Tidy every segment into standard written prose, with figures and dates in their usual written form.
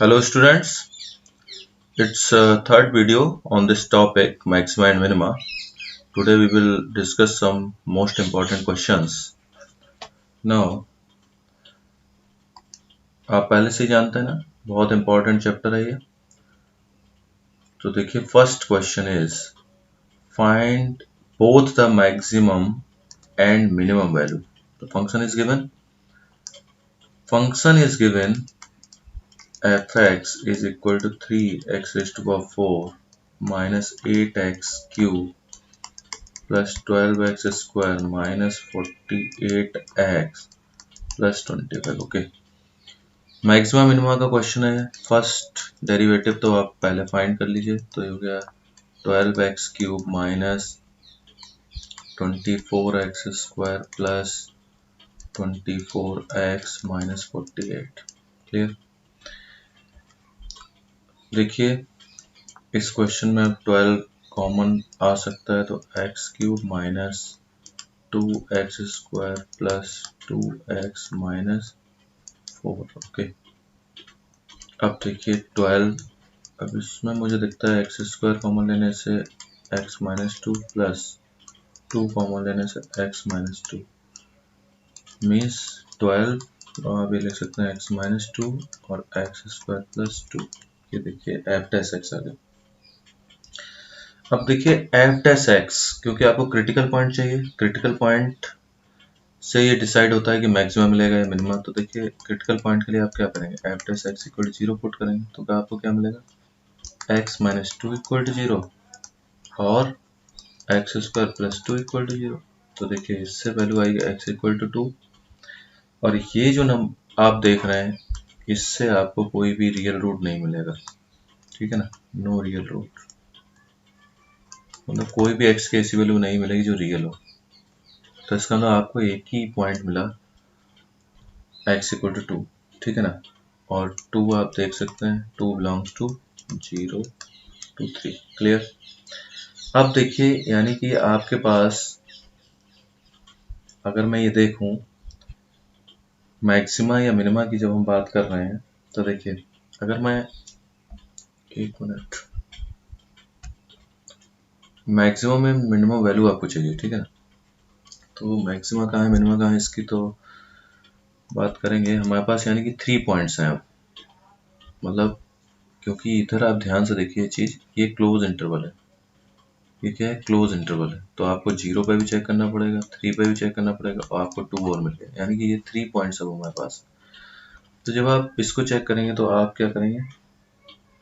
Hello students, it's third video on this topic maxima and minima. Today we will discuss some most important questions. Now आप पहले से ही जानते हैं ना, बहुत important चैप्टर है ये। तो देखिए first question is find both the maximum and minimum value. The function is given fx is equal to 3x raised to power 4 minus 8x cube plus 12x square minus 48x plus 25। Okay, maximum minima का question है। First derivative तो आप पहले find कर लीजिए। तो ये हो गया 12x cube minus 24x square plus 24x minus 48। Clear? देखिए इस क्वेश्चन में अब 12 कॉमन आ सकता है, तो x cube minus 2x square plus 2x minus 4। Okay, अब देखिए 12, अब इसमें मुझे दिखता है एक्स स्क्वायर कॉमन लेने से x माइनस 2 प्लस 2 कॉमन लेने से x माइनस 2 मीन्स 12, और आप ये लिख सकते हैं x माइनस 2 और x स्क्वायर प्लस 2। ये देखिए एफ डैश एक्स आ गया। अब देखिए एफ डैश एक्स, क्योंकि आपको क्रिटिकल पॉइंट चाहिए, क्रिटिकल पॉइंट से ये डिसाइड होता है कि मैक्सिमम मिलेगा या मिनिमम। तो देखिए क्रिटिकल पॉइंट के लिए आप क्या करेंगे, f dash x equal to 0 put करेंगे, तो क्या आपको क्या मिलेगा, x माइनस 2 इक्वल टू 0 और x square plus 2 equal to 0। तो देखिए इससे वैल्यू आएगी x इक्वल टू 2, और ये जो आप देख रहे हैं इससे आपको कोई भी रियल रूट नहीं मिलेगा, ठीक है ना, नो रियल रूट, मतलब कोई भी x की ऐसी वैल्यू नहीं मिलेगी जो रियल हो। तो इसका मतलब आपको एक ही पॉइंट मिला x इक्वल टू 2, ठीक है ना, और 2 आप देख सकते हैं 2 बिलोंग्स टू 0 2 3। क्लियर? अब देखिए यानी कि आपके पास अगर मैं ये देखूं मैक्सिमा या मिनिमा की जब हम बात कर रहे हैं, तो देखिए अगर मैं एक मिनट, मैक्सिमम में मिनिमम वैल्यू आपको चाहिए, ठीक है ना। तो मैक्सिमा कहाँ है, मिनिमा कहाँ है, इसकी तो बात करेंगे। हमारे पास यानी कि 3 पॉइंट्स हैं अब, मतलब क्योंकि इधर आप ध्यान से देखिए चीज, ये क्लोज इंटरवल है, ये क्या है, क्लोज इंटरवल है। तो आपको 0 पे भी चेक करना पड़ेगा, 3 पे भी चेक करना पड़ेगा, और आपको 2 और मिल गया, यानी कि ये 3 पॉइंट्स अब हमारे पास। तो जब आप इसको चेक करेंगे तो आप क्या करेंगे,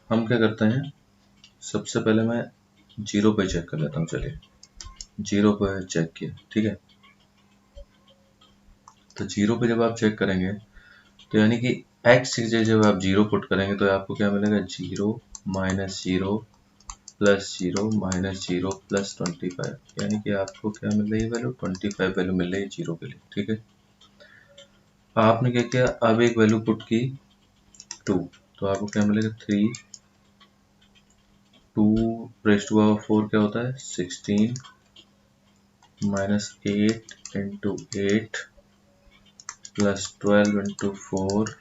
हम क्या करते हैं, सबसे पहले मैं 0 पे चेक कर लेता हूँ। चलिए 0 पे चेक किया, ठीक है। तो 0 पे जब आप चेक करेंगे तो यानी कि x की जगह जब आप 0 पुट करेंगे तो आपको क्या मिलेगा, 0 माइनस 0 प्लस 0 माइनस 0 प्लस 25, यानी कि आपको क्या मिल रही है वैल्यू, 25 वैल्यू मिल रही है 0 के लिए, ठीक है। आपने क्या किया, अब एक वैल्यू पुट की 2, तो आपको क्या मिलेगा 3, 2 रेज़ टू पावर 4 क्या होता है 16 minus 8 into 8 plus 12 into 4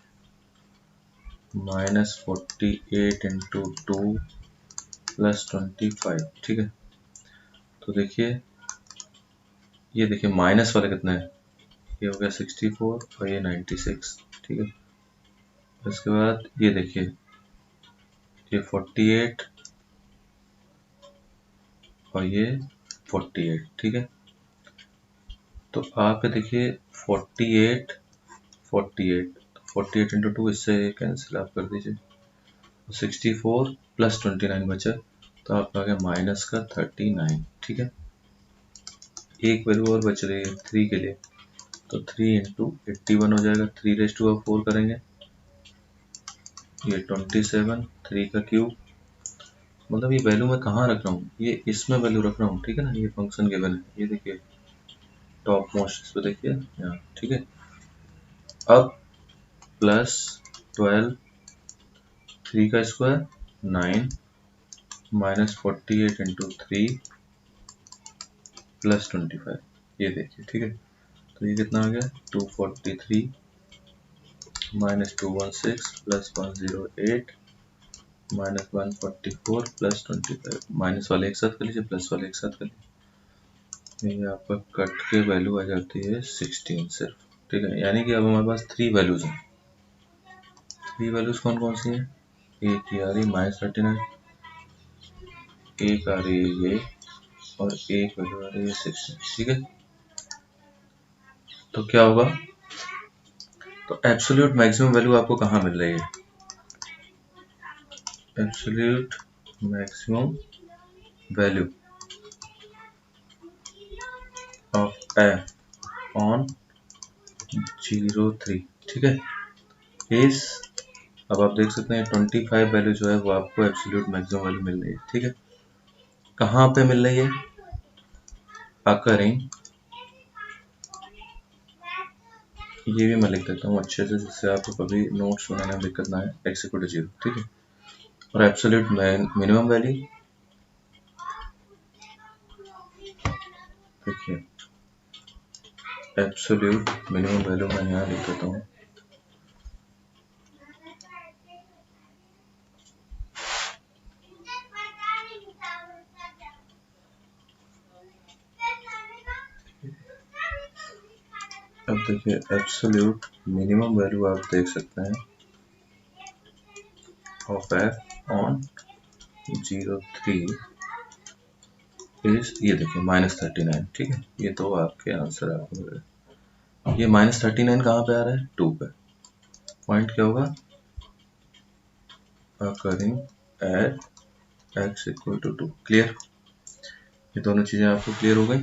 minus 48 into 2 plus 25, ठीक है। तो देखिए ये देखिए माइनस वाले कितने हैं, ये हो गया 64 और ये 96, ठीक है। इसके बाद ये देखिए ये 48 और ये 48, ठीक है। तो आप देखिए 48 48 48 इंटू 2, इससे कैंसिल आप कर दीजिए, 64 प्लस 29 बचा, तो आपका आ गया माइनस का 39, ठीक है। एक वैल्यू और बच रही है 3 के लिए, तो 3 इंटू 81 हो जाएगा, 3 रेज़ टू पावर 4 करेंगे, ये 27, 3 का क्यूब, मतलब ये वैल्यू मैं कहाँ रख रहा हूँ, ये इसमें वैल्यू रख रहा हूँ, ठीक है ना। ये फंक्शन गिवन है, ये देखिए टॉप मोस्ट, इस पे देखिए यहाँ, ठीक है। अब प्लस 12, 3 का स्क्वायर 9 माइनस 48 इंटू 3 प्लस 25, ये देखिए, ठीक है। तो ये कितना आ गया 243 -216 प्लस 108 -144 प्लस 25। माइनस वाले एक साथ कर लीजिए, प्लस वाले एक साथ कर लीजिए, ये आपका कट के वैल्यू आ जाती है 16 सिर्फ। ठीक है, यानी कि अब हमारे पास 3 वैल्यूज हैं। 3 वैल्यूज कौन कौन सी हैं? एक की आ रही -39, एक आ रही है ये, और एक वैल्यू आ रही है 16। ठीक है, तो क्या होगा? तो एब्सोल्यूट मैक्सिमम वैल्यू आपको कहाँ मिल रही है? Absolute maximum value of F on 03। ठीक है, इस अब आप देख सकते हैं 25 वैल्यू जो है वो आपको एब्सोल्यूट मैक्सिमम वैल्यू मिल रही है। ठीक है, कहाँ पे मिल रही है? अकरिंग, ये भी मैं लिख देता हूँ अच्छे से जिससे आपको कभी नोट्स बनाने में दिक्कत ना आए। X equal to 0। ठीक है, और एब्सोल्यूट मिनिमम वैल्यू देखिए, एब्सोल्यूट मिनिमम वैल्यू मैं यहाँ लिख देता हूँ। अब देखिए एब्सोल्यूट मिनिमम वैल्यू आप देख सकते हैं ऑफ एफ ऑन 03 इज, ये देखिए -39। ठीक है, ये तो आपके आंसर आपको मिल रहा है। ये -39 कहाँ पे आ रहा है? 2 पे। पॉइंट क्या होगा? Occurring at x equal to 2। Clear? ये दोनों चीजें आपको क्लियर हो गई।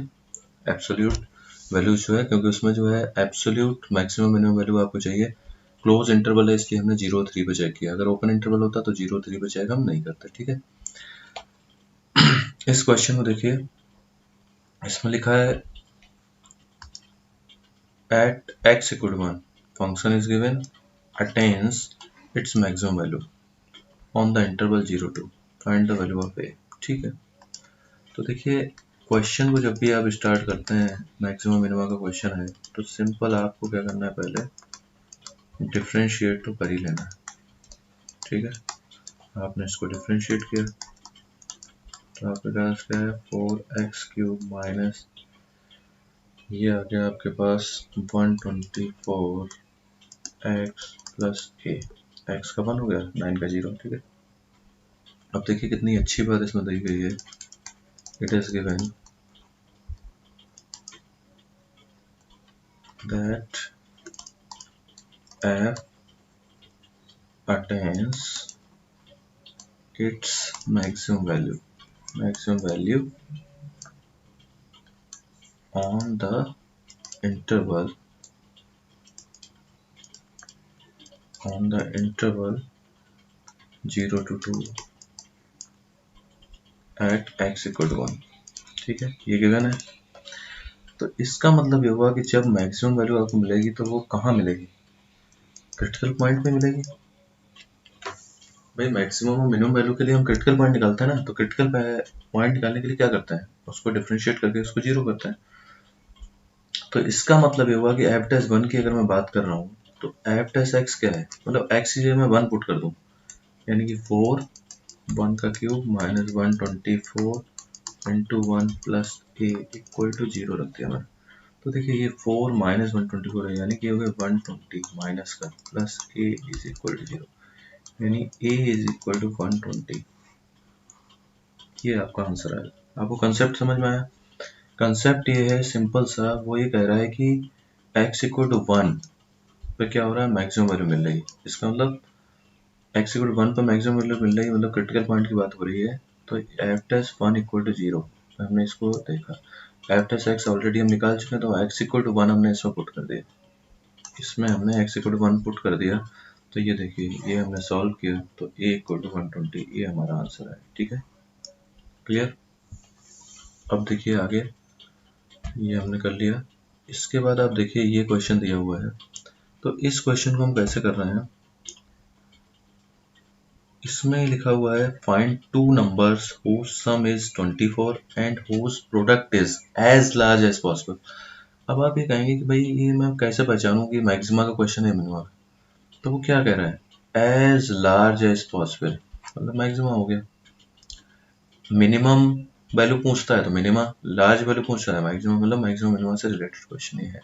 एब्सोल्यूट वैल्यू जो है, क्योंकि उसमें जो है एब्सोल्यूट मैक्सिमम मिनिमम वैल्यू आपको चाहिए। क्लोज इंटरवल है इसलिए हमने 0-3 पे चेक किया। अगर ओपन इंटरवल होता तो 0-3 पे चेक हम नहीं करते। ठीक है, इस क्वेश्चन को देखिए, इसमें लिखा है eight x equal to 1 function is given attains its maximum value on the interval 0 to find the value of a। ठीक है, तो देखिए क्वेश्चन को जब भी आप स्टार्ट करते हैं, मैक्सिमम मिनिमम का क्वेश्चन है, तो सिंपल आपको क्या करना है? पहले डिफरेंशिएट तो कर ही लेना है। ठीक है, आपने इसको डिफरेंशिएट किया तो आपके पास क्या है? 4x³ माइनस ये आ गया आपके पास 124 x प्लस ए। एक्स का 1 हो गया, 9 का 0। ठीक है, अब देखिए कितनी अच्छी बात इसमें दी गई है। It is given that f attains its maximum value on the interval 0 to 2 at x equal to 1। ठीक है, ये गिवन है। तो इसका मतलब ये हुआ कि जब मैक्सिमम वैल्यू आपको मिलेगी तो वो कहाँ मिलेगी? क्रिटिकल पॉइंट पे मिलेगी। भाई मैक्सिमम और मिनिमम वैल्यू के लिए हम क्रिटिकल पॉइंट निकालते हैं ना, तो क्रिटिकल पॉइंट निकालने के लिए क्या करते हैं? उसको डिफरेंशिएट करके उसको 0 करते हैं। तो इसका मतलब ये हुआ कि एफ डैश 1 की अगर मैं बात कर रहा हूँ तो एफ डैश एक्स क्या है? मतलब एक्स की जगह मैं 1 पुट कर दूँ, यानी कि 4 1 का cube minus 124 into 1 plus a equal to 0 रख दिया मैंने। तो देखिए ये 4 माइनस 124 है, यानी कि हो गया 120 माइनस का plus a is equal to 0, यानी ए इज इक्वल टू 120। ये आपका आंसर है। आपको कंसेप्ट समझ में आया? कंसेप्ट ये है सिंपल सा, वो ये कह रहा है कि x इक्वल टू 1 पे क्या हो रहा है? मैक्सिमम वैल्यू मिल रही है। इसका मतलब x इक्वल टू 1 पे मैक्सिमम वैल्यू मिल रही है, मतलब क्रिटिकल पॉइंट की बात हो रही है। तो एफ डैश 1 इक्वल टू 0 हमने इसको देखा। एफ डैश एक्स ऑलरेडी हम निकाल चुके हैं, तो x इक्वल टू 1 हमने इसमें पुट कर दिया। इसमें हमने x इक्वल टू 1 पुट कर दिया, तो ये देखिए ये हमने सॉल्व किया तो a इक्वल टू 120 ये हमारा आंसर है। ठीक है, क्लियर? अब देखिए आगे, ये हमने कर लिया। इसके बाद आप देखिए ये क्वेश्चन दिया हुआ है, तो इस क्वेश्चन को हम कैसे कर रहे हैं? इसमें लिखा हुआ है find two numbers whose sum is 24 and whose product is as large as possible। अब आप ये कहेंगे कि भाई ये मैं कैसे पहचानूं कि मैक्सिमा का क्वेश्चन है मिनिमा? तो वो क्या कह रहा है, एज लार्ज एज पॉसिबल, मतलब मैक्सिमम हो गया। मिनिमम वैल्यू पूछता है तो मिनिमा, लार्ज वैल्यू पूछ रहा है मैक्सिमम, मतलब मैक्सिमम मिनिमम से रिलेटेड क्वेश्चन ही है।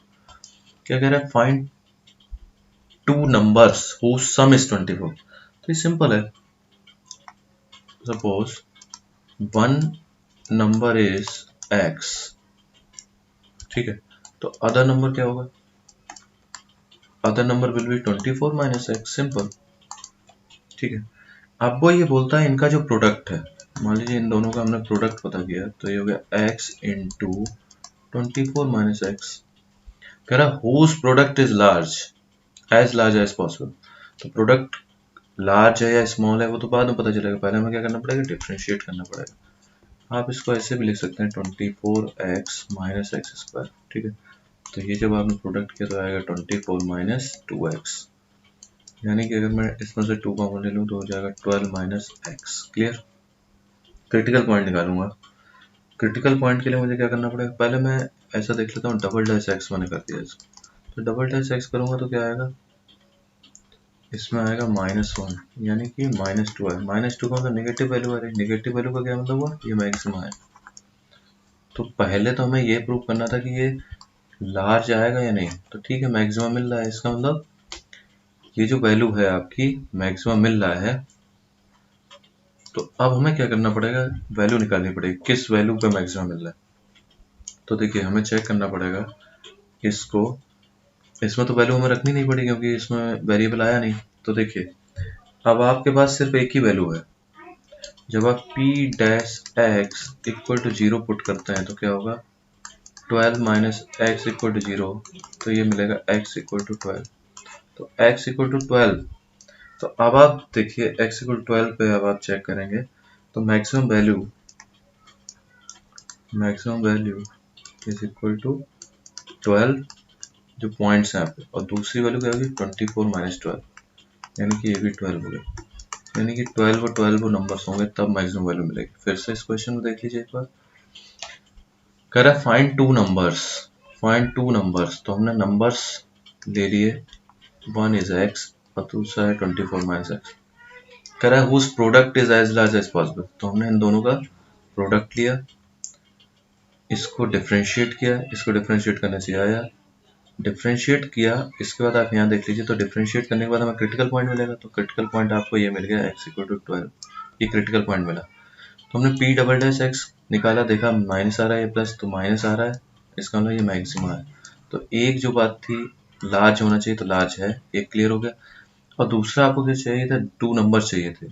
क्या कह रहा है, find two numbers whose sum is 24। तो ये सिंपल है, suppose one number is x, ठीक है, तो अदर नंबर क्या होगा, other number will be 24 minus x, simple, ठीक है। अब वो ये बोलता है इनका जो प्रोडक्ट है, मान लीजिए इन दोनों का हमने प्रोडक्ट पता किया, तो ये हो गया x इंटू 24 माइनस एक्स। कह रहा whose product is large as possible. तो प्रोडक्ट लार्ज है या स्मॉल है वो तो बाद में पता चलेगा, पहले हमें क्या करना पड़ेगा, डिफ्रेंशिएट करना पड़ेगा। आप इसको ऐसे भी लिख सकते हैं 24x माइनस एक्स स्क्वायर, ठीक है। तो ये जब आपने प्रोडक्ट किया तो आएगा 24 माइनस 2x, यानी कि अगर मैं इसमें से 2 कॉमन ले लूँ तो हो जाएगा 12 minus x. Clear. Critical point निकालूंगा। क्रिटिकल पॉइंट के लिए मुझे क्या करना पड़ेगा, पहले मैं ऐसा देख लेता हूँ, डबल डैश एक्स मैंने कर दिया इसको, तो डबल डैश एक्स करूंगा तो क्या आएगा, इसमें आएगा -1, यानी कि -2 है। -2 का मतलब नेगेटिव वैल्यू आ रही है, नेगेटिव वैल्यू का क्या मतलब हुआ, ये मैक्सिमम है। तो पहले तो हमें ये प्रूव करना था कि ये लार्ज आएगा या नहीं, तो ठीक है मैक्सिमम मिल रहा है, इसका मतलब ये जो वैल्यू है आपकी मैक्सिमम मिल रहा है। तो अब हमें क्या करना पड़ेगा, वैल्यू निकालनी पड़ेगी, किस वैल्यू पे मैक्सिमम मिल रहा है। तो देखिए हमें चेक करना पड़ेगा इसको, इसमें तो वैल्यू हमें रखनी नहीं पड़ेगी क्योंकि इसमें वेरिएबल आया नहीं। तो देखिए अब आपके पास सिर्फ एक ही वैल्यू है, जब आप p dash x equal to 0 put करते हैं तो क्या होगा, 12 माइनस एक्स इक्वल टू 0, तो ये मिलेगा x इक्वल टू 12। तो x इक्वल टू 12, तो अब आप देखिए x इक्वल टू 12 पे अब आप चेक करेंगे तो maximum value is equal to 12 जो पॉइंट्स हैं यहाँ पे, और दूसरी वैल्यू क्या होगी 24 माइनस 12, यानी कि ये भी 12 हो गया, यानी कि 12 नंबर्स होंगे तब मैक्सिमम वैल्यू मिलेगी। फिर से इस क्वेश्चन को देख लीजिए एक बार, कह रहा है फाइंड टू नंबर्स, तो हमने नंबर्स ले लिए, वन इज एक्स और दूसरा है 24 माइनस एक्स। कह रहा है whose product is as large as possible, तो हमने इन दोनों का प्रोडक्ट लिया, इसको डिफ्रेंशिएट किया, इसको डिफ्रेंशिएट करने से आया, डिफ्रेंशिएट किया, इसके बाद आप यहाँ देख लीजिए, तो डिफ्रेंशिएट करने के बाद हमें क्रिटिकल पॉइंट मिलेगा, तो क्रिटिकल पॉइंट आपको ये मिल गया x इक्वल टू 12, ये क्रिटिकल पॉइंट मिला। तो हमने p डबल डैश x निकाला, देखा माइनस आ रहा है, प्लस तो माइनस आ रहा है, इसका मतलब ये मैक्सिमा है। तो एक जो बात थी लार्ज होना चाहिए तो लार्ज है, एक क्लियर हो गया। और दूसरा आपको क्या चाहिए था, 2 नंबर चाहिए थे,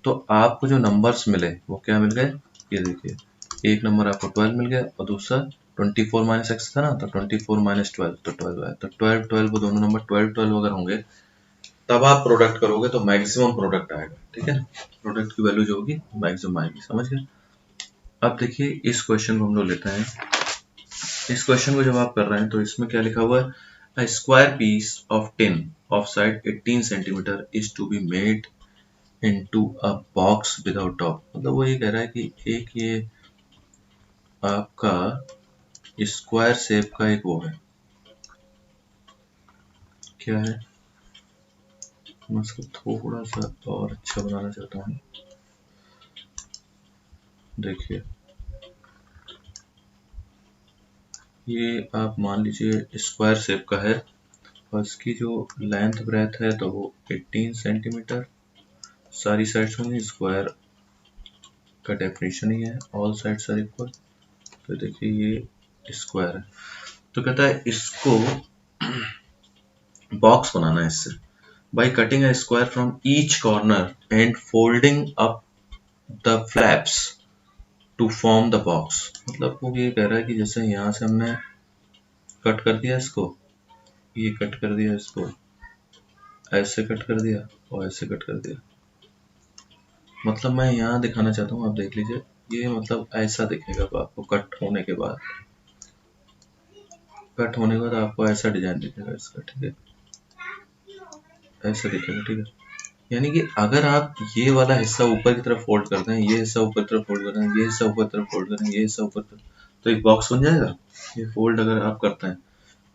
तो आपको जो नंबर्स मिले वो क्या मिल गए, ये देखिए एक नंबर आपको 12 मिल गया और दूसरा 24 माइनस एक्स था ना, तो 24 माइनस 12 तो 12 आया। तो 12 वो दोनों नंबर 12 अगर होंगे तब आप प्रोडक्ट करोगे तो मैक्सिमम प्रोडक्ट आएगा, ठीक है। प्रोडक्ट की वैल्यू जो होगी मैक्सिमम आएगी, समझ गए। अब देखिए इस क्वेश्चन को हम लोग लेते हैं, इस क्वेश्चन को जब आप कर रहे हैं तो इसमें क्या लिखा हुआ है, a square piece of tin of side 18 cm is to be made into a box without top। मतलब वो ये कह रहा है कि एक ये आपका स्क्वायर शेप का एक वो है, क्या है, मैं इसको थोड़ा सा और अच्छा बनाना चाहता हूँ। देखिए ये आप मान लीजिए स्क्वायर शेप का है और इसकी जो लेंथ ब्रेथ है तो वो 18 सेंटीमीटर, सारी साइड्स होंगी, स्क्वायर का डेफिनेशन ही है ऑल साइड्स आर इक्वल। तो देखिए ये स्क्वायर है, तो कहता है इसको बॉक्स बनाना है इससे, by cutting a square from each corner and folding up the flaps to form the box. मतलब वो ये कह रहा है कि जैसे यहाँ से हमने कट कर दिया इसको, ये कट कर दिया इसको, ऐसे कट कर दिया और ऐसे कट कर दिया, मतलब मैं यहाँ दिखाना चाहता हूँ, आप देख लीजिए ये मतलब ऐसा दिखेगा आपको कट होने के बाद, कट होने के बाद आपको ऐसा डिजाइन दिखेगा इसका, ठीक है, ऐसा दिखेगा, ठीक है। यानी कि अगर आप ये वाला हिस्सा ऊपर की तरफ फोल्ड करते हैं, ये हिस्सा ऊपर की तरफ फोल्ड करते हैं, ये हिस्सा ऊपर की तरफ फोल्ड करें, ये हिस्सा ऊपर की तरफ, तो एक बॉक्स बन जाएगा। ये फोल्ड अगर आप करते हैं,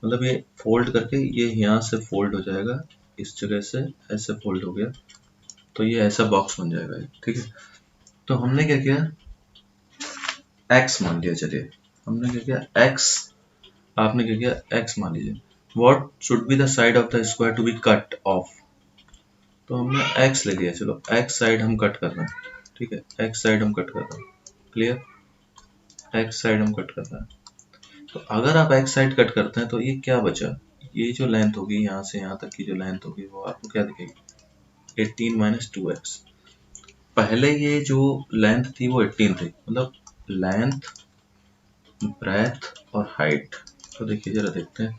मतलब ये फोल्ड करके ये यहाँ से फोल्ड हो जाएगा इस जगह से ऐसे फोल्ड हो गया, तो ये ऐसा बॉक्स बन जाएगा, ठीक है। तो हमने क्या किया, x मान लिया, चलिए हमने क्या किया x, आपने क्या किया x मान लीजिए। What should be the side of the square to be cut off, तो हमने x ले लिया, चलो x साइड हम कट कर रहे हैं, ठीक है, x साइड हम कट कर रहे हैं, क्लियर, x साइड हम कट कर रहे हैं। तो अगर आप x साइड कट करते हैं तो ये क्या बचा, ये जो लेंथ होगी यहाँ से यहाँ तक की जो लेंथ होगी वो आपको क्या दिखेगी, 18 माइनस 2x। पहले ये जो लेंथ थी वो 18 थी, मतलब लेंथ, ब्रेथ और हाइट। तो देखिए जरा देखते हैं,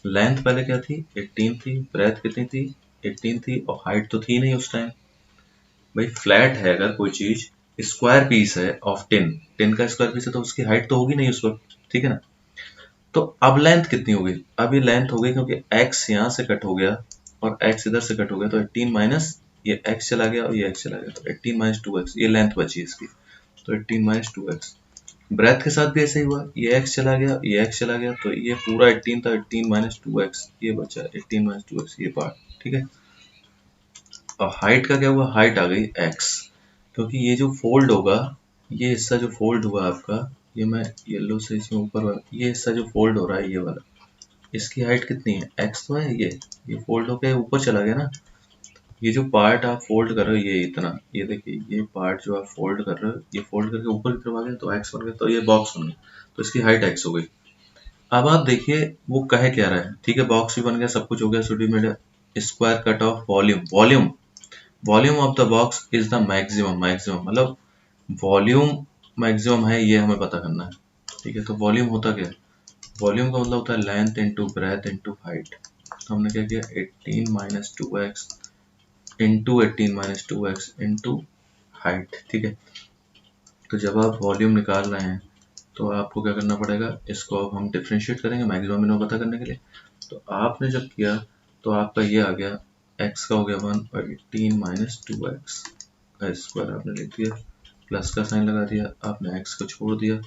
लेंथ पहले क्या थी, 18 थी, ब्रेथ कितनी थी, 18 थी, और हाइट तो थी नहीं उस टाइम। भाई फ्लैट है अगर कोई चीज, स्क्वायर पीस है ऑफ 10 का स्क्वायर पीस है, तो उसकी हाइट तो होगी नहीं उस वक्त, ठीक है ना। तो अब लेंथ कितनी हो गई, अब ये लेंथ हो गई क्योंकि x यहाँ से कट हो गया और x इधर से कट हो गया, तो 18 माइनस ये x चला गया और ये x चला गया, तो 18 माइनस 2x, ये लेंथ बची इसकी, तो 18 माइनस 2x। ब्रेथ के साथ भी ऐसे ही हुआ, ये x चला गया, ये x चला गया, तो ये पूरा 18 था, 18 माइनस 2x, ये बचा 18 माइनस 2x, ये पार्ट, ठीक है। और हाइट का क्या हुआ, हाइट आ गई x, क्योंकि ये जो फोल्ड होगा, ये हिस्सा जो फोल्ड हुआ आपका, ये मैं येलो से इसमें ऊपर वाला, ये हिस्सा जो फोल्ड हो रहा है ये वाला, इसकी हाइट कितनी है, x तो है, ये फोल्ड होके ऊपर चला गया ना। ये जो पार्ट आप फोल्ड कर रहे हो ये इतना, ये देखिए ये पार्ट जो आप फोल्ड कर रहे हो, ये फोल्ड करके ऊपर की तरफ आ गया, तो x बन गया, तो ये बॉक्स बन गया, तो इसकी हाइट x हो गई। अब आप देखिए वो कहे क्या रहा है, ठीक है, बॉक्स भी बन गया, सब कुछ हो गया, should be made square cut off volume, volume of the box is the maximum, मतलब वॉल्यूम मैक्सिमम है, ये हमें पता करना है, ठीक है। तो वॉल्यूम होता क्या है, वॉल्यूम का मतलब होता है length into breadth into height. तो हमने क्या किया, 18 minus 2x into 18 minus 2x into height, ठीक है। तो जब आप वॉल्यूम निकाल रहे हैं तो आपको क्या करना पड़ेगा, इसको अब हम डिफ्रेंशिएट करेंगे मैक्सिमम मिनिमम पता करने के लिए। तो आपने जब किया तो आपका ये आ गया, x का हो गया 1 और 18 माइनस 2x का स्क्वायर आपने लिख दिया, प्लस का साइन लगा दिया, आपने x को छोड़ दिया,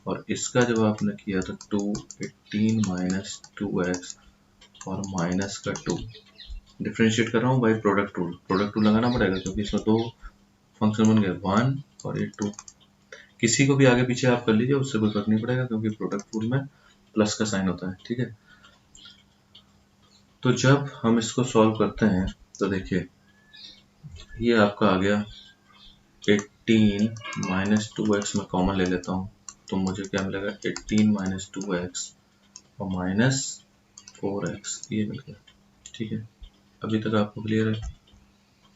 और इसका जब आपने किया तो 2 18 माइनस 2x और माइनस का 2, डिफ्रेंशिएट कर रहा हूँ बाई प्रोडक्ट रूल लगाना पड़ेगा क्योंकि इसमें दो फंक्शन बन गए, 1 और ये 2। किसी को भी आगे पीछे आप कर लीजिए, उससे कोई फर्क नहीं पड़ेगा क्योंकि प्रोडक्ट रूल में प्लस का साइन होता है, ठीक है। तो जब हम इसको सॉल्व करते हैं तो देखिए ये आपका आ गया 18 माइनस 2x, मैं कॉमन ले लेता हूँ, तो मुझे क्या मिलेगा, 18 माइनस 2x और माइनस 4x, ये मिल गया, ठीक है। अभी तक आपको क्लियर है।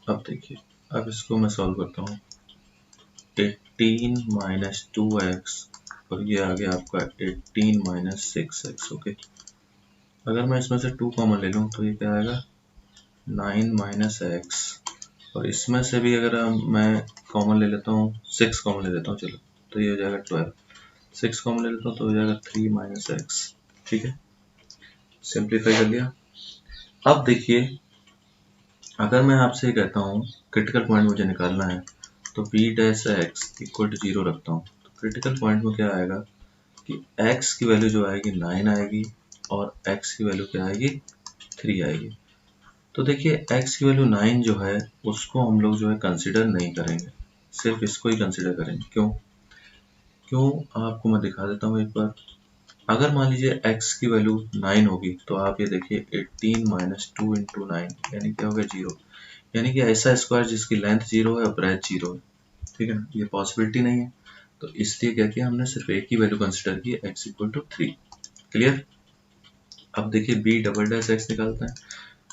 अब देखिए, अब इसको मैं सॉल्व करता हूँ, 18 माइनस 2x और ये आ गया आपका 18 माइनस 6x, ओके। अगर मैं इसमें से 2 कॉमन ले लूँ तो ये क्या आएगा, 9 माइनस x, और इसमें से भी अगर मैं कॉमन ले लेता हूँ, 6 कॉमन ले लेता हूँ, चलो, तो ये हो जाएगा 12, 6 कॉमन ले लेता हूँ तो हो जाएगा 3 माइनस x, ठीक है, सिंप्लीफाई कर लिया। अब देखिए अगर मैं आपसे कहता हूँ क्रिटिकल पॉइंट मुझे निकालना है, तो b dash x equal to 0 रखता हूँ, तो क्रिटिकल पॉइंट में क्या आएगा कि x की वैल्यू जो आएगी 9 आएगी और x की वैल्यू क्या आएगी, 3 आएगी। तो देखिए x की वैल्यू 9 जो है उसको हम लोग जो है कंसिडर नहीं करेंगे, सिर्फ इसको ही कंसिडर करेंगे। क्यों आपको मैं दिखा देता हूँ एक बार। अगर मान लीजिए x की वैल्यू 9 होगी तो आप ये देखिए 18 माइनस 2 इंटू 9 यानी क्या हो गया, 0, यानी कि ऐसा स्क्वायर जिसकी लेंथ 0 है और ब्रेथ 0 है, ठीक है ना, ये पॉसिबिलिटी नहीं है। तो इसलिए क्या किया हमने, सिर्फ एक ही वैल्यू कंसिडर की, x इक्वल टू 3, क्लियर। अब देखिए b डबल डैश x निकालते हैं,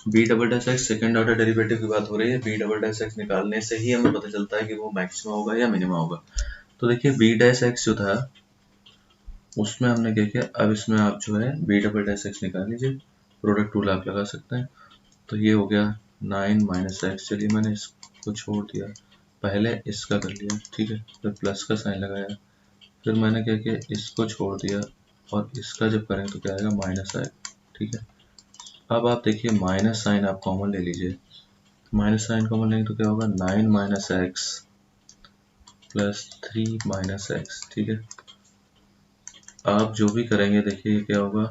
b double dash x second order derivative की बात हो रही है, b डबल डैश x निकालने से ही हमें पता चलता है कि वो मैक्सिमम होगा या मिनिमम होगा। तो देखिए b डैश x जो था उसमें हमने क्या किया, अब इसमें आप जो है b डबल डैश x निकाल लीजिए, प्रोडक्ट रूल आप लगा सकते हैं। तो ये हो गया 9 माइनस एक्स, चलिए मैंने इसको छोड़ दिया, पहले इसका कर लिया, ठीक है, फिर प्लस का साइन लगाया, फिर मैंने क्या किया, इसको छोड़ दिया और इसका जब करें तो क्या आएगा, माइनस आएगा, ठीक है। अब आप देखिए माइनस साइन आप कॉमन ले लीजिए, माइनस साइन कॉमन लेंगे तो क्या होगा, 9 minus x plus 3 minus x, ठीक है। आप जो भी करेंगे देखिए क्या होगा,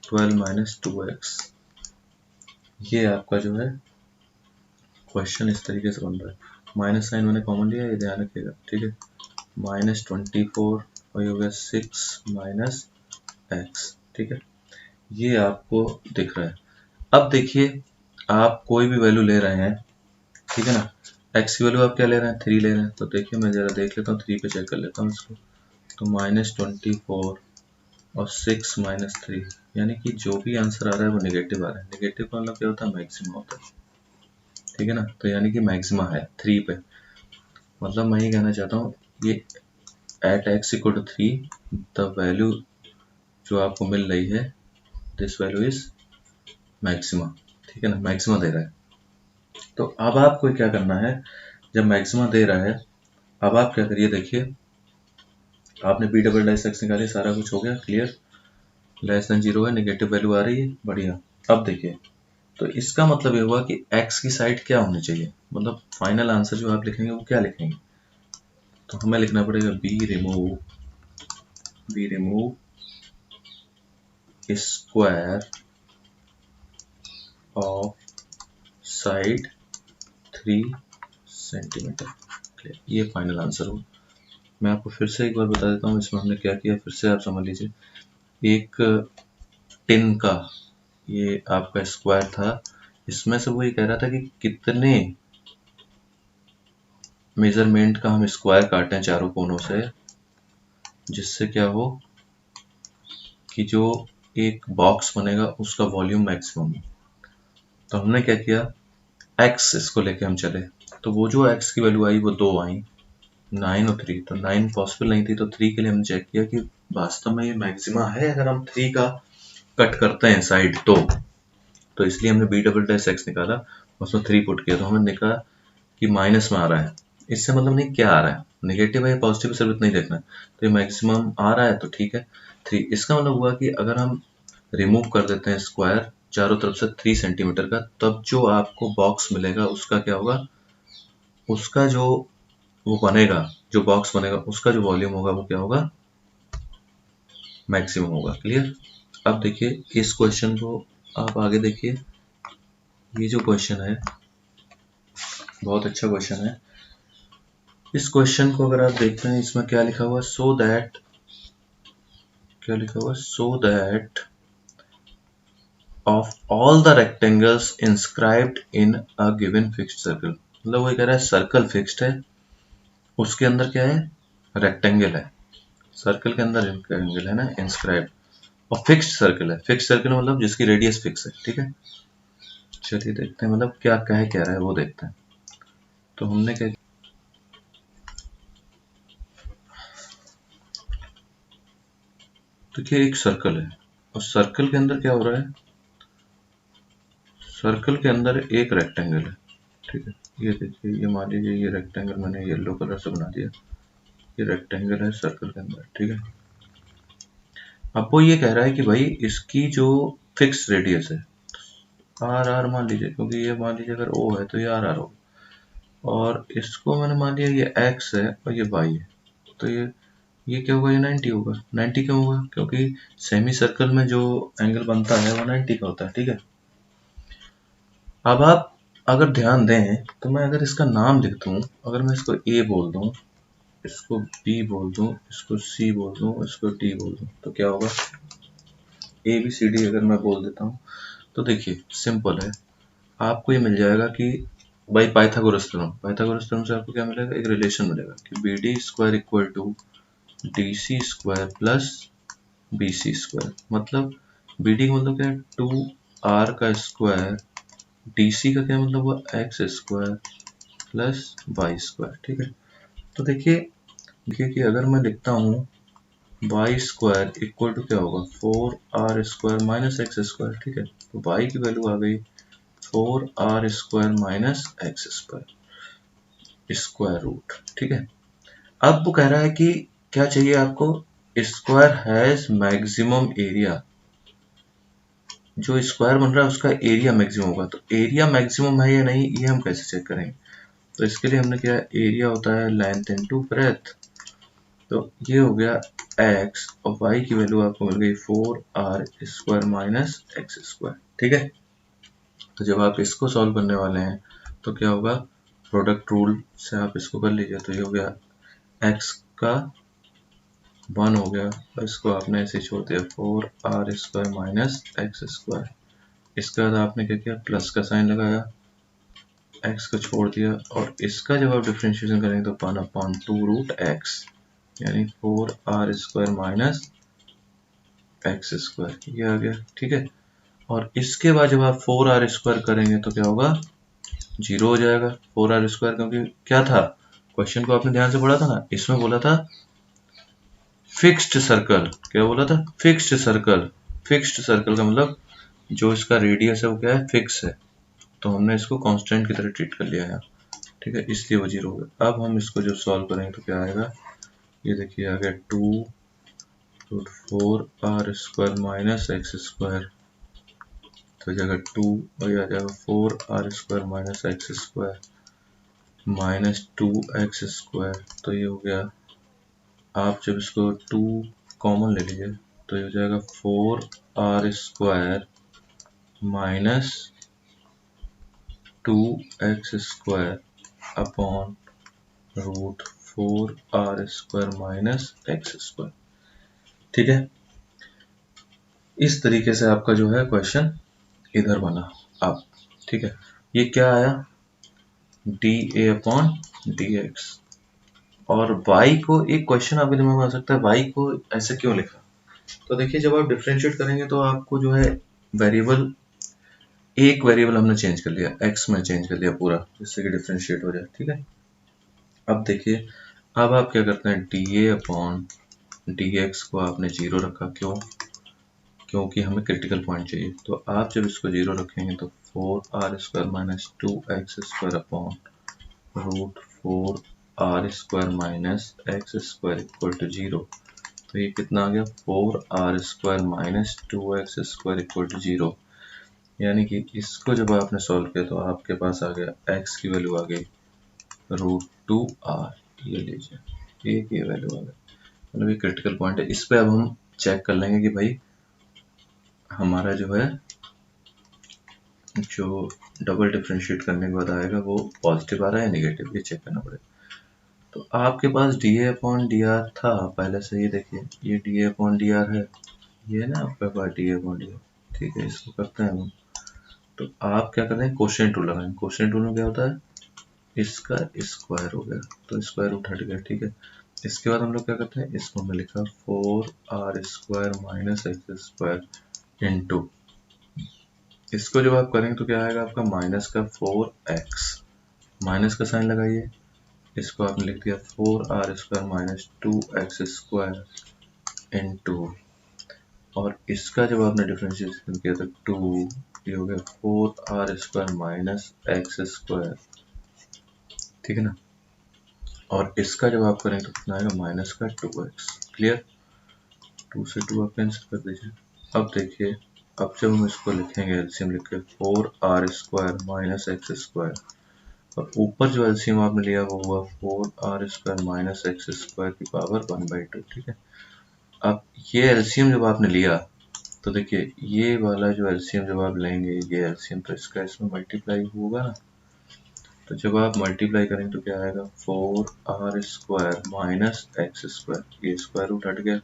12 माइनस 2x, ये आपका जो है क्वेश्चन इस तरीके से बन रहा है। माइनस साइन मैंने कॉमन लिया, ये ध्यान रखिएगा, ठीक है। -24 और ये हो गया 6 माइनस एक्स, ठीक है। ये आपको दिख रहा है। अब देखिए आप कोई भी वैल्यू ले रहे हैं, ठीक है ना। एक्स की वैल्यू आप क्या ले रहे हैं, 3 ले रहे हैं। तो देखिए मैं जरा देख लेता हूँ, 3 पे चेक कर लेता हूँ इसको। तो -24 और 6 माइनस 3, यानी कि जो भी आंसर आ रहा है वो नेगेटिव आ रहा है। नेगेटिव का मतलब क्या होता है, मैक्सिमम होता है, ठीक है ना। तो यानी कि मैक्सिमा है 3 पे। मतलब मैं ये कहना चाहता हूँ, ये at x equal to 3 the value जो आपको मिल रही है, दिस वैल्यू इज मैक्सिमा, ठीक है ना, मैक्सिमा दे रहा है। तो अब आपको क्या करना है, जब मैक्सिमा दे रहा है, अब आप क्या करिए, देखिए आपने बी डबल डैश एक्स निकाली, सारा कुछ हो गया क्लियर। लेस देन 0 है, नेगेटिव वैल्यू आ रही है, बढ़िया। अब देखिए, तो इसका मतलब ये हुआ कि x की साइड क्या होनी चाहिए, मतलब फाइनल आंसर जो आप लिखेंगे वो क्या लिखेंगे। तो हमें लिखना पड़ेगा be remove square of side 3 centimetre. ये फाइनल आंसर हो। मैं आपको फिर से एक बार बता देता हूँ इसमें हमने क्या किया, फिर से आप समझ लीजिए। एक टिन का ये आपका स्क्वायर था, इसमें से वो ये कह रहा था कि कितने मेजरमेंट का हम स्क्वायर काटें चारों कोनों से, जिससे क्या हो कि जो एक बॉक्स बनेगा उसका वॉल्यूम मैक्सिमम हो। तो हमने क्या किया, x इसको लेके हम चले। तो वो जो x की वैल्यू आई वो 2 आई, 9 और 3। तो 9 पॉसिबल नहीं थी, तो 3 के लिए हमने चेक किया कि वास्तव में ये मैक्सिमा है अगर हम 3 का कट करते हैं साइड तो इसलिए हमने बी डबल डैश एक्स निकाला, उसमें 3 पुट किया। तो हमें निकला कि माइनस में आ रहा है। इससे मतलब नहीं क्या आ रहा है, नेगेटिव है या पॉजिटिव, सिर्फ इतना ही देखना है। तो ये मैक्सिमम आ रहा है तो ठीक है 3। इसका मतलब हुआ कि अगर हम रिमूव कर देते हैं स्क्वायर चारों तरफ से 3 सेंटीमीटर का, तब जो आपको बॉक्स मिलेगा उसका क्या होगा, उसका जो वो बनेगा, जो बॉक्स बनेगा उसका जो वॉल्यूम होगा वो क्या होगा, मैक्सिमम होगा। क्लियर। अब देखिए इस क्वेश्चन को आप आगे देखिए, ये जो क्वेश्चन है बहुत अच्छा क्वेश्चन है। इस क्वेश्चन को अगर आप देखते हैं, इसमें क्या लिखा हुआ, सो दैट, क्या लिखा हुआ, so that of all the rectangles inscribed in a given fixed circle. मतलब वो कह रहा है सर्कल फिक्स्ड है, उसके अंदर क्या है, रेक्टेंगल है, सर्कल के अंदर रेक्टेंगल है ना, इंस्क्राइब्ड, और फिक्स्ड सर्कल है। फिक्स्ड सर्कल मतलब जिसकी रेडियस फिक्स है, ठीक है। चलिए देखते हैं मतलब क्या कह क्या रहा है वो देखते हैं। तो हमने क्या, देखिए एक सर्कल है और सर्कल के अंदर क्या हो रहा है, सर्कल के अंदर एक रेक्टेंगल है, ठीक है। ये देखिए, ये मान लीजिए ये रेक्टेंगल मैंने येलो कलर से बना दिया, ये रेक्टेंगल है सर्कल के अंदर, ठीक है। अब वो ये कह रहा है कि भाई इसकी जो फिक्स रेडियस है आर आर मान लीजिए, क्योंकि ये मान लीजिए अगर ओ है तो ये आर आर हो, और इसको मैंने मान लिया ये एक्स है और ये वाई है। तो ये क्या होगा, ये 90 होगा। 90 क्यों होगा, क्योंकि सेमी सर्कल में जो एंगल बनता है वो 90 का होता है, ठीक है। अब आप अगर ध्यान दें तो मैं अगर इसका नाम लिख दूं, अगर मैं इसको ए बोल दूं, इसको बी बोल दूं, इसको सी बोल दूं, इसको डी बोल दूं, तो क्या होगा, ए बी सी डी अगर मैं बोल देता हूं, तो देखिए सिंपल है, आपको ये मिल जाएगा कि भाई पाइथागोरस थ्योरम से आपको क्या मिलेगा, एक रिलेशन मिलेगा कि B D square equal to D C square plus B C square. मतलब बी डी का मतलब क्या है, 2r का स्क्वायर, डी सी का क्या मतलब हुआ, x square plus y square, ठीक है। तो देखिए कि अगर मैं लिखता हूँ वाई स्क्वायर इक्वल टू क्या होगा, 4r square minus x square, ठीक है। तो वाई की वैल्यू आ गई 4r square minus x square square root, ठीक है। अब वो कह रहा है कि क्या चाहिए आपको, स्क्वायर हैज मैक्सिमम एरिया, जो स्क्वायर बन रहा है उसका एरिया मैक्सिमम होगा। तो एरिया मैक्सिमम है या नहीं, ये हम कैसे चेक करेंगे। तो इसके लिए हमने क्या, एरिया होता है लेंथ इनटू ब्रेथ। तो ये हो गया x और y की वैल्यू आपको मिल गई 4r square minus x square, ठीक है। तो जब आप इसको सॉल्व करने वाले हैं तो क्या होगा, प्रोडक्ट रूल से आप इसको कर लीजिए। तो ये हो गया x का 1 हो गया, और इसको आपने ऐसे छोड़ दिया 4r² माइनस एक्स स्क्वायर। इसके बाद आपने क्या किया, प्लस का साइन लगाया, x को छोड़ दिया, और इसका जब आप डिफरेंशिएशन करेंगे तो 1/2√x, यानी 4r² माइनस एक्स स्क्वायर, ये आ गया। ठीक है, और इसके बाद जब आप 4r² करेंगे तो क्या होगा, 0 हो जाएगा 4r², क्योंकि क्या था, क्वेश्चन को आपने ध्यान से पढ़ा था ना, इसमें बोला था फिक्स्ड सर्कल। क्या बोला था, फिक्स्ड सर्कल। फिक्स्ड सर्कल का मतलब जो इसका रेडियस है वो क्या है, फिक्स है, तो हमने इसको कांस्टेंट की तरह ट्रीट कर लिया है। ठीक है, इसलिए वो 0 हो गया। अब हम इसको जो सॉल्व करेंगे तो क्या आएगा, ये देखिए आ गया 2√4r² माइनस एक्स स्क्वायर, तो जगह 2 और ये आ जाएगा 4r² minus x square minus 2x²। तो ये हो गया, आप जब इसको 2 कॉमन ले लीजिए तो ये हो जाएगा 4r² minus 2x² upon √4r² minus x²। ठीक है, इस तरीके से आपका जो है क्वेश्चन इधर बना। अब ठीक है, ये क्या आया, dA/dx, और y को, एक क्वेश्चन आपके दिमाग में आ सकता है, y को ऐसे क्यों लिखा। तो देखिए, जब आप डिफरेंशिएट करेंगे तो आपको जो है वेरिएबल, एक वेरिएबल हमने चेंज कर लिया, x में चेंज कर लिया पूरा, जिससे कि डिफरेंशिएट हो जाए। ठीक है, अब देखिए, अब आप क्या करते हैं, dA/dx को आपने 0 रखा, क्यों, क्योंकि हमें क्रिटिकल पॉइंट चाहिए। तो आप जब इसको 0 रखेंगे तो 4r² minus 2x² upon √4r² minus x² equal to 0। तो ये कितना आ गया, 4r² minus 2x² equal to 0। यानी कि इसको जब आपने सॉल्व किया तो आपके पास आ गया, x की वैल्यू आ गई √2r, ये लीजिए, ये वैल्यू आ गई, मतलब ये क्रिटिकल पॉइंट है। इस पे अब हम चेक कर लेंगे कि भाई हमारा जो है, जो डबल डिफरेंशिएट करने के बाद आएगा वो पॉजिटिव आ रहा है या नेगेटिव, ये चेक करना पड़ेगा। तो आपके पास dA/dr था पहले से, ये देखिए ये dA/dr है, ये ना आपके पास dA/dr। ठीक है, इसको करते हैं हम। तो आप क्या करते हैं, कोशेंट रूल लगाएंगे। कोशेंट रूल में क्या होता है, इसका स्क्वायर हो गया तो स्क्वायर रूट हट गया। ठीक है, इसके बाद हम लोग क्या करते हैं, इसको हमने लिखा 4r² माइनस x² इंटू, इसको जब आप करेंगे तो क्या आएगा आपका, माइनस का 4x, माइनस का साइन लगाइए, इसको आपने लिख दिया 4r² माइनस 2x² इंटू, और इसका जब आपने डिफरेंशिएशन किया तो 2, ये हो गया 4r² माइनस x²। ठीक है ना, और इसका जब आप करेंगे तो कितना आएगा, माइनस का 2x। क्लियर, 2 से 2 आप कैंसिल कर दीजिए। अब देखिए, अब जब हम इसको लिखेंगे, एलसीएम लिख के 4r² माइनस x², और ऊपर जो एलसीएम आपने लिया वो हुआ 4r² माइनस x² की पावर 1/2। ठीक है, अब ये एलसीएम जब आपने लिया तो देखिए, ये वाला जो एलसीएम जब आप लेंगे, ये एलसीएम तो इसका इसमें मल्टीप्लाई होगा ना, तो जब आप मल्टीप्लाई करेंगे तो क्या आएगा, 4r² माइनस x², ये स्क्वायर रूट हट गया,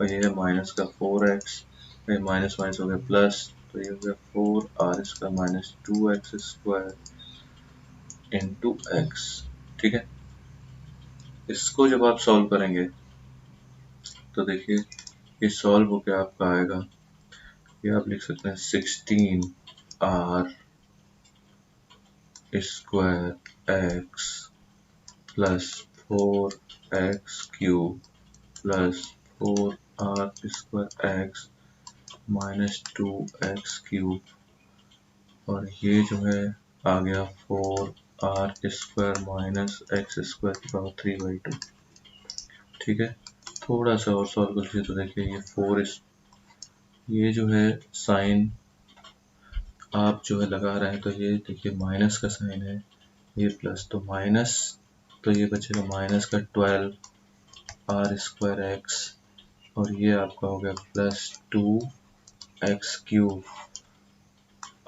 और ये है माइनस का 4x, ये माइनस माइनस हो गया प्लस, तो ये हो गया 4r² minus 2x² into x। ठीक है, इसको जब आप सॉल्व करेंगे तो देखिए, ये सॉल्व होकर आपका आएगा, ये आप लिख सकते हैं 16r² x plus 4x³ plus 4r² x minus 2x³, और ये जो है आ गया 4r² माइनस x² की पावर 3/2। ठीक है, थोड़ा सा और सॉल्व कर लीजिए तो देखिए, ये 4 ये जो है साइन आप जो है लगा रहे हैं, तो ये देखिए माइनस का साइन है, ये प्लस, तो माइनस, तो ये बचेगा माइनस का 12r² x, और ये आपका हो गया plus 2x³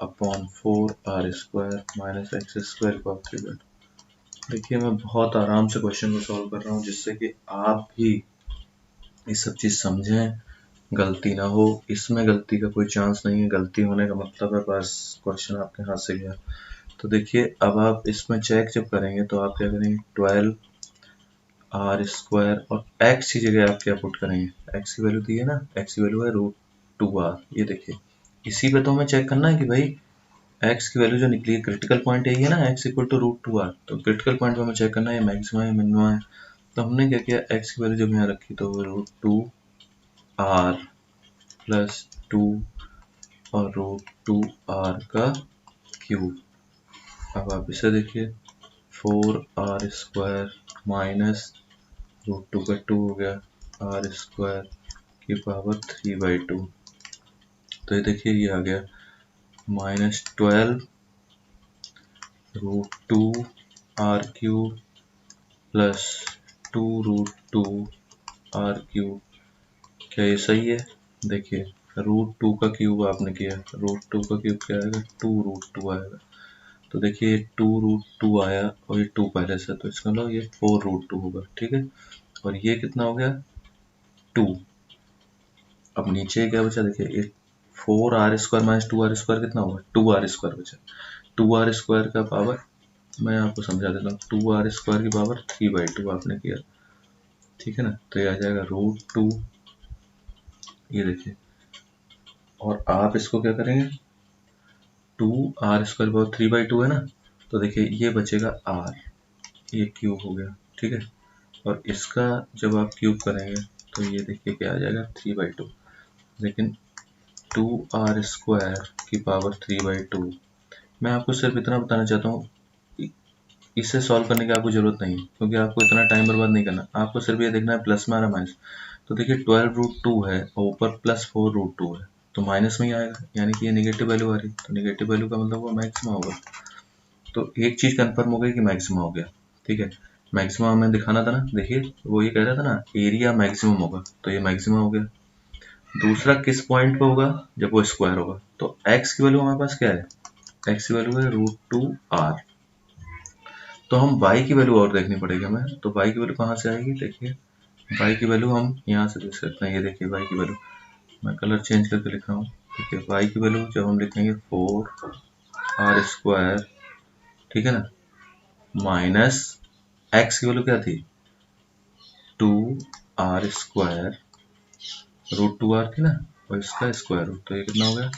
upon 4r² minus x² का 3/2। देखिए मैं बहुत आराम से क्वेश्चन को सॉल्व कर रहा हूँ जिससे कि आप भी ये सब चीज़ समझें, गलती ना हो। इसमें गलती का कोई चांस नहीं है, गलती होने का मतलब है बस क्वेश्चन आपके हाथ से गया। तो देखिए अब आप इसमें चेक जब करेंगे तो आप क्या करेंगे, 12r² और x की जगह आप क्या पुट करेंगे, x की वैल्यू दी है ना, x की वैल्यू है √2r। ये देखिए इसी पे तो हमें चेक करना है कि भाई x की वैल्यू जो निकली है, क्रिटिकल पॉइंट यही है ना, x इक्वल टू √2r। तो क्रिटिकल पॉइंट पे हमें चेक करना है मैक्सिमा है मिनिमा है। तो हमने क्या किया, x की वैल्यू जब यहाँ रखी तो √2r प्लस 2 और √2r का क्यूब। अब आप इसे देखिए 4r² माइनस √2 का 2 हो गया r² की पावर 3/2। तो ये देखिए ये आ गया -12 √2r³ प्लस 2 √2r³। क्या ये सही है? देखिए √2 का क्यूब आपने किया, √2 का क्यूब क्या आएगा, 2 √2 आएगा। तो देखिए 2 √2 आया और ये 2 पहले से, तो इसका मतलब ये 4 √2 होगा, ठीक है। और ये कितना हो गया 2। अब नीचे क्या बचा, देखिए ये 4r² माइनस 2r² कितना होगा, 2r² बचा। 2r² का पावर मैं आपको समझा देता हूँ, 2r² की पावर 3/2 आपने किया, ठीक है ना। तो ये आ जाएगा √2, ये देखिए। और आप इसको क्या करेंगे, 2r² पावर 3/2 है ना, तो देखिए ये बचेगा r, ये क्यूब हो गया, ठीक है। और इसका जब आप क्यूब करेंगे तो ये देखिए क्या आ जाएगा 3/2। लेकिन 2r² की पावर 3/2, मैं आपको सिर्फ इतना बताना चाहता हूँ, इसे सॉल्व करने की आपको जरूरत नहीं है क्योंकि आपको इतना टाइम बर्बाद नहीं करना, आपको सिर्फ ये देखना है प्लस में आ रहा माइनस। तो देखिए 12 √2 है और ऊपर प्लस 4 √2 है, तो माइनस में ही आएगा, यानी कि ये नेगेटिव वैल्यू आ रही है, तो नेगेटिव वैल्यू का मतलब वो मैक्सिमा होगा। तो एक चीज कंफर्म हो गई कि मैक्सिमा हो गया, ठीक है। मैक्सिमा हमें दिखाना था ना, देखिए वो ये कह रहा था ना एरिया मैक्सिमम होगा, तो ये मैक्सिमा हो गया। दूसरा किस पॉइंट पे होगा, जब वो स्क्वायर होगा। तो x की वैल्यू हमारे पास क्या है, x की वैल्यू है √2r। तो हम y की वैल्यू और देखनी पड़ेगी हमें, तो y की वैल्यू कहाँ से आएगी, देखिए y की वैल्यू हम यहाँ से देख सकते हैं, ये देखिए y की वैल्यू मैं कलर चेंज करके लिख रहा हूँ, ठीक है। y की वैल्यू जब हम लिखेंगे 4r², ठीक है ना, माइनस x की वैल्यू क्या थी 2r² √2r थी ना, और इसका स्क्वायर रूट, तो ये कितना हो गया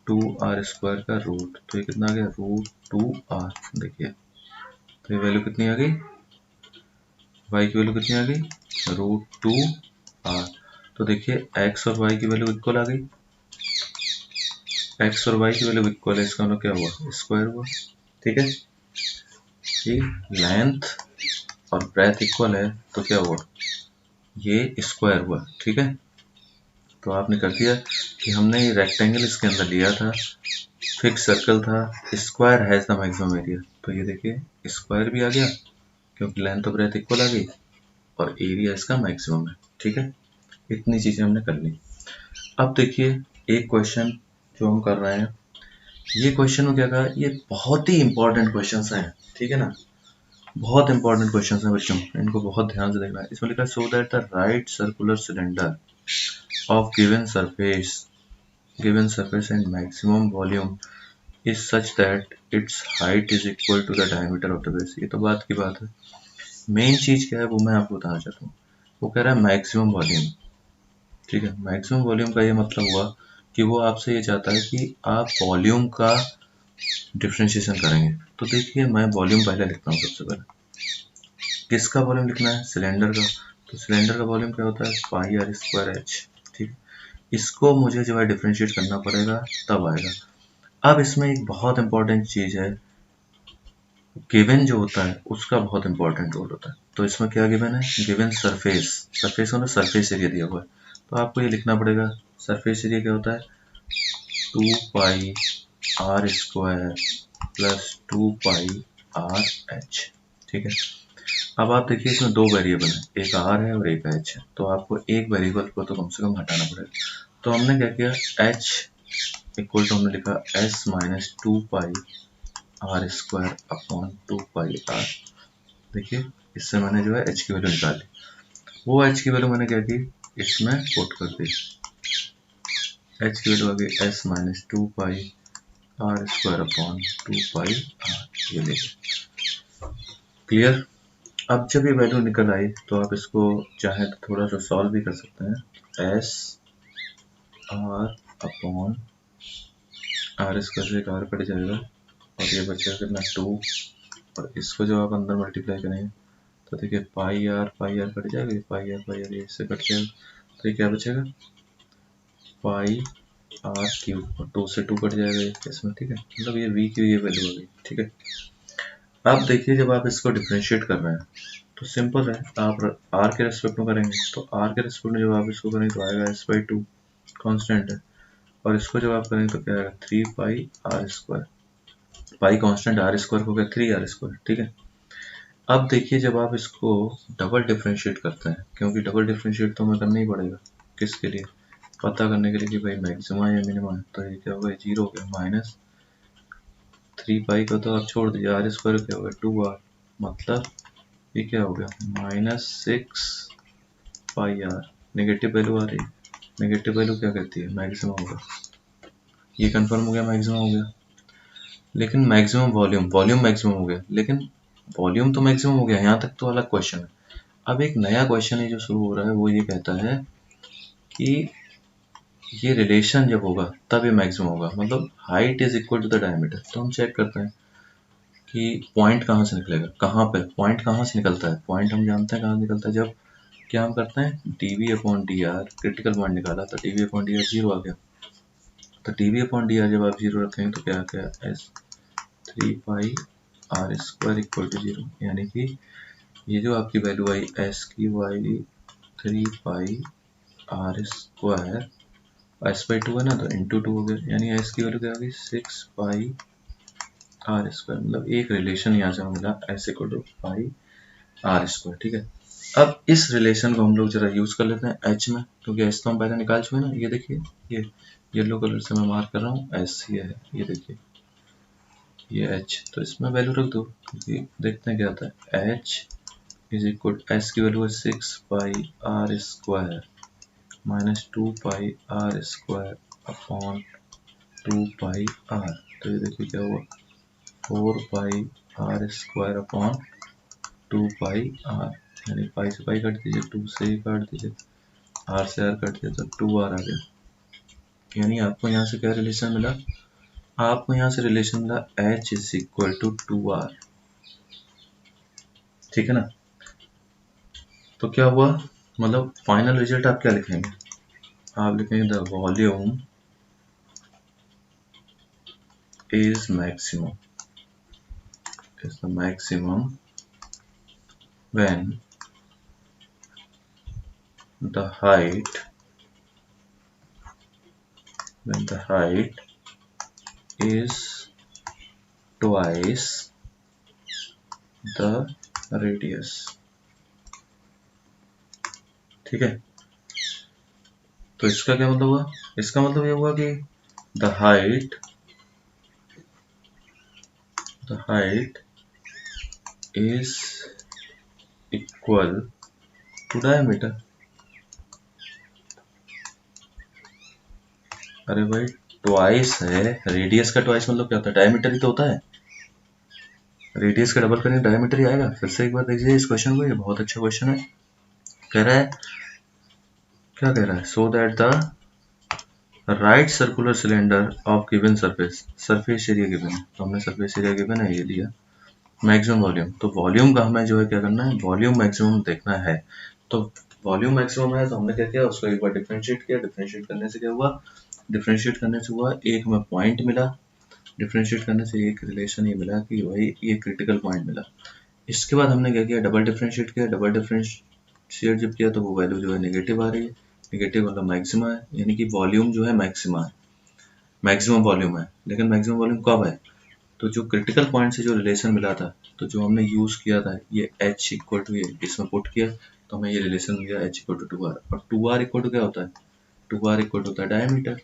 2r² का रूट, तो ये कितना आ गया √2r। देखिए तो ये वैल्यू कितनी आ गई, y की वैल्यू कितनी आ गई √2r। तो देखिए x और y की वैल्यू इक्वल आ गई, x और y की वैल्यू इक्वल है, इसका मतलब क्या हुआ, स्क्वायर हुआ, ठीक है। ये लेंथ और ब्रेथ इक्वल है तो क्या हुआ, ये स्क्वायर हुआ, ठीक है। तो आपने कर दिया कि हमने ये रेक्टेंगल इसके अंदर लिया था, फिक्स सर्कल था, square has the maximum area, तो ये देखिए स्क्वायर भी आ गया क्योंकि लेंथ और ब्रेथ इक्वल आ गई और एरिया इसका मैक्सिमम है, ठीक है। इतनी चीजें हमने कर ली। अब देखिए एक क्वेश्चन जो हम कर रहे हैं, ये क्वेश्चन में क्या कहा, ये बहुत ही इंपॉर्टेंट क्वेश्चन हैं, ठीक है ना, बहुत इंपॉर्टेंट क्वेश्चन हैं बच्चों, इनको बहुत ध्यान से देखना है। इसमें लिखा है so that the right circular cylinder of given surface and maximum volume is such that its height is equal to the diameter of the base। ये तो बात की बात है, मेन चीज क्या है वो मैं आपको बताना चाहता हूँ। वो कह रहा है मैक्सिमम वॉल्यूम, ठीक है। मैक्सिमम वॉल्यूम का ये मतलब हुआ कि वो आपसे ये चाहता है कि आप वॉल्यूम का डिफ्रेंशिएशन करेंगे। तो देखिए मैं वॉल्यूम पहले लिखता हूँ, सबसे पहले किसका वॉल्यूम लिखना है, सिलेंडर का। तो सिलेंडर का वॉल्यूम क्या होता है πr²h, ठीक। इसको मुझे जो है डिफ्रेंशिएट करना पड़ेगा तब आएगा। अब इसमें एक बहुत इंपॉर्टेंट चीज है, गिवन जो होता है उसका बहुत इंपॉर्टेंट रोल होता है। तो इसमें क्या गिवन है, गिवन सरफेस होना, सरफेस एरिया दिया हुआ है, तो आपको ये लिखना पड़ेगा सरफेस एरिया क्या होता है 2πr² प्लस 2πrh, ठीक है। अब आप देखिए इसमें दो वेरिएबल है, एक r है और एक h है, तो आपको एक वेरिएबल को तो कम से कम हटाना पड़ेगा। तो हमने क्या किया, h इक्वल टू हमने लिखा s minus 2 pi are square upon 2 pi r. देखिए इससे मैंने जो है h की वैल्यू निकाली, वो h की वैल्यू मैंने क्या की, इसमें पुट कर दी। h की वैल्यू आ गई s minus 2 pi are square upon 2 pi R, ये देखिए क्लियर। अब जब ये वैल्यू निकल आई तो आप इसको चाहे तो थोड़ा सा सॉल्व भी कर सकते हैं। S R upon R square से एक आर कट जाएगा और ये बचेगा कितना 2, और इसको जब आप अंदर मल्टीप्लाई करेंगे तो देखिए पाई आर कट जाएगा, पाई आर ये इससे कट जाएगा, तो ये क्या बचेगा पाई आर क्यूब, और 2 से 2 कट जाएगा इसमें, ठीक है। मतलब ये v की ये वैल्यू आ गई, ठीक है। अब देखिए जब आप इसको डिफरेंशिएट कर रहे हैं तो सिंपल है, आप r के रेस्पेक्ट में करेंगे तो r के रेस्पेक्ट में जब आप इसको करेंगे तो आएगा s/2 कांस्टेंट है, और इसको जब आप करेंगे तो क्या आएगा 3 pi are square, pi constant, r square हो गया 3 आर स्क्वायर, ठीक है। अब देखिए जब आप इसको डबल डिफरेंशिएट करते हैं, क्योंकि डबल डिफरेंशिएट तो हमें करना ही पड़ेगा, किसके लिए, पता करने के लिए कि भाई मैक्सिमा या मिनिमा है, तो ये क्या होगा 0 हो गया, माइनस 3 पाई को तो आप छोड़ दीजिए, आर स्क्वायर क्या होगा 2r, मतलब ये क्या हो गया minus 6 pi r. Negative value आ रही है, नेगेटिव वैल्यू क्या कहती है मैक्सिमम होगा, ये कंफर्म हो गया मैक्सिमम हो गया। लेकिन मैक्सिमम वॉल्यूम मैक्सिमम हो गया, लेकिन वॉल्यूम तो मैक्सिमम हो गया, यहाँ तक तो अलग क्वेश्चन है। अब एक नया क्वेश्चन है जो शुरू हो रहा है, वो ये कहता है कि ये रिलेशन जब होगा तब ये मैक्सिमम होगा, मतलब height is equal to the diameter. तो हम चेक करते हैं कि पॉइंट कहाँ से निकलेगा, कहाँ पे पॉइंट कहाँ से निकलता है, पॉइंट हम जानते हैं कहाँ निकलता है, जब क्या हम करते हैं dv upon D R, critical point निकाला तो dv अपॉन डी आर 0 आ गया, तो dv अपॉन डी आर जब आप 0 रखेंगे तो क्या आ गया s 3 pi are square equal to 0, यानी कि ये जो आपकी वैल्यू आई s की वो आएगी 3 पाई आर स्क्वायर, s/2 है ना तो इंटू 2 हो गया, यानी s की वैल्यू क्या आ गई 6 पाई आर स्क्वायर। मतलब एक रिलेशन यहाँ से हमें मिला s equal to pi are square, ठीक है। अब इस रिलेशन को हम लोग जरा यूज कर लेते हैं h में, क्योंकि h तो हम पहले निकाल चुके हैं ना। ये देखिए ये येलो कलर से मैं मार्क कर रहा हूँ, s ये है, ये देखिए ये h, तो इसमें वैल्यू रख दो, क्योंकि देखते हैं क्या आता है। h इज इक्वल s की वैल्यू है 6 pi are square minus 2 pi are square upon 2 pi r, तो ये देखिए क्या हुआ 4 pi are square upon 2 pi r, यानी पाई से पाई काट दीजिए, 2 से ही काट दीजिए, आर से आर कट दिया तो 2r आ गया। यानी आपको यहाँ से क्या रिलेशन मिला, आपको यहाँ से रिलेशन मिला h is equal to 2r, ठीक है ना। तो क्या हुआ, मतलब फाइनल रिजल्ट आप क्या लिखेंगे, आप लिखेंगे the volume is maximum, is the maximum when the height is twice the radius, ठीक है। तो इसका क्या मतलब हुआ, इसका मतलब ये हुआ कि the height is equal to diameter। अरे भाई ट्वाइस है, रेडियस का ट्वाइस मतलब क्या होता है, डायमीटर ही तो होता है, रेडियस का डबल करेंगे डायमीटर ही आएगा। फिर से एक बार देखिए इस क्वेश्चन को, ये बहुत अच्छा क्वेश्चन है। कह रहा है, क्या कह रहा है, so that the right circular cylinder of given surface area given है, तो हमने सरफेस एरिया गिवन है ये लिया, मैक्सिमम वॉल्यूम, तो वॉल्यूम का हमें जो है क्या करना है, वॉल्यूम मैक्सिमम देखना है। तो वॉल्यूम मैक्सिमम है तो हमने क्या किया, उसको एक बार डिफरेंशिएट किया, डिफरेंशिएट करने से क्या हुआ, डिफरेंशिएट करने से हुआ एक में पॉइंट मिला, डिफरेंशिएट करने से एक रिलेशन ये मिला कि वही ये क्रिटिकल पॉइंट मिला। इसके बाद हमने क्या किया, डबल डिफरेंशिएट किया, डबल डिफरेंशिएट जब किया तो वो वैल्यू जो है नेगेटिव आ रही है, नेगेटिव मतलब मैक्सिमा है, यानी कि वॉल्यूम जो है मैक्सिमा है, मैक्सिमम वॉल्यूम है। लेकिन मैक्सिमम वॉल्यूम कब है, तो जो क्रिटिकल पॉइंट से जो रिलेशन मिला था, तो जो हमने यूज किया था ये h इक्वल टू, ये इसमें पुट किया तो हमें ये रिलेशन मिल गया h इक्वल टू 2r, और 2r इक्वल टू क्या होता है, 2r इक्वल टू होता है डायमीटर।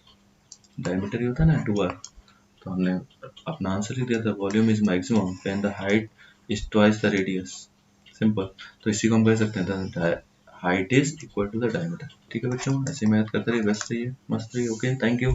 डायमीटर ही होता है ना 2r, तो हमने अपना आंसर लिख दिया था, volume is maximum when the height is twice the radius. Simple. तो इसी को हम कह सकते हैं height is equal to the diameter. ठीक है बच्चों, ऐसे मैथ करते रहिए, व्यस्त रहिए, मस्त रहिए। Okay, thank you.